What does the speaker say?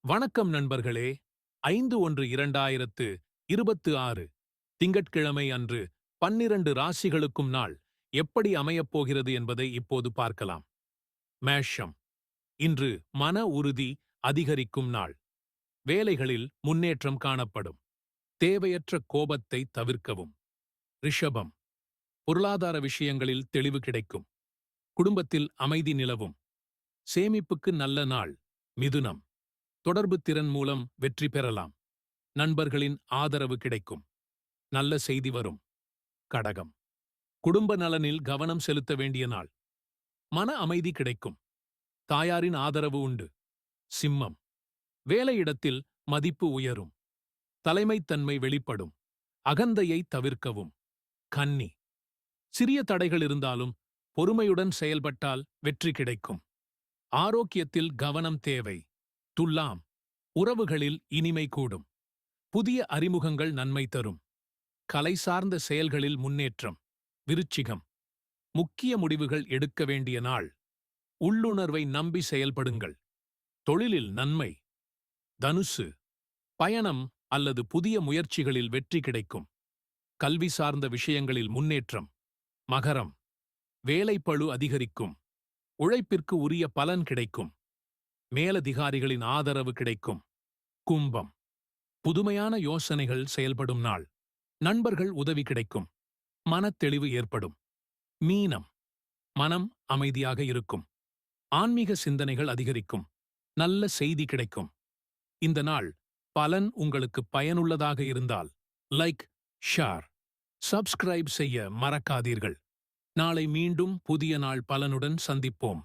வணக்கம் நண்பர்களே. 5/1/2026 திங்கட்கிழமை அன்று 12 ராசிகளுக்கும் நாள் எப்படி அமையப் போகிறது என்பதை இப்போது பார்க்கலாம். மேஷம். இன்று மன உறுதி அதிகரிக்கும் நாள். வேலைகளில் முன்னேற்றம் காணப்படும். தேவையற்ற கோபத்தை தவிர்க்கவும். ரிஷபம். பொருளாதார விஷயங்களில் தெளிவு கிடைக்கும். குடும்பத்தில் அமைதி நிலவும். சேமிப்புக்கு நல்ல நாள். மிதுனம். தொடர்பு திறன் மூலம் வெற்றி பெறலாம். நண்பர்களின் ஆதரவு கிடைக்கும். நல்ல செய்தி வரும். கடகம். குடும்ப நலனில் கவனம் செலுத்த வேண்டிய நாள். மன அமைதி கிடைக்கும். தாயாரின் ஆதரவு உண்டு. சிம்மம். வேலையிடத்தில் மதிப்பு உயரும். தலைமைத்தன்மை வெளிப்படும். அகந்தையை தவிர்க்கவும். கன்னி. சிறிய தடைகள் இருந்தாலும் பொறுமையுடன் செயல்பட்டால் வெற்றி கிடைக்கும். ஆரோக்கியத்தில் கவனம் தேவை. துலாம். உறவுகளில் இனிமை கூடும். புதிய அறிமுகங்கள் நன்மை தரும். கலை சார்ந்த செயல்களில் முன்னேற்றம். விருச்சிகம். முக்கிய முடிவுகள் எடுக்க வேண்டிய நாள். உள்ளுணர்வை நம்பி செயல்படுங்கள். தொழிலில் நன்மை. தனுசு. பயணம் அல்லது புதிய முயற்சிகளில் வெற்றி கிடைக்கும். கல்வி சார்ந்த விஷயங்களில் முன்னேற்றம். மகரம். வேலைப்பளு அதிகரிக்கும். உழைப்பிற்கு உரிய பலன் கிடைக்கும். மேலதிகாரிகளின் ஆதரவு கிடைக்கும். கும்பம். புதுமையான யோசனைகள் செயல்படும் நாள். நண்பர்கள் உதவி கிடைக்கும். மனத்தெளிவு ஏற்படும். மீனம். மனம் அமைதியாக இருக்கும். ஆன்மீக சிந்தனைகள் அதிகரிக்கும். நல்ல செய்தி கிடைக்கும். இந்த நாள் பலன் உங்களுக்கு பயனுள்ளதாக இருந்தால் லைக், ஷேர், சப்ஸ்கிரைப் செய்ய மறக்காதீர்கள். நாளை மீண்டும் புதிய நாள் பலனுடன் சந்திப்போம்.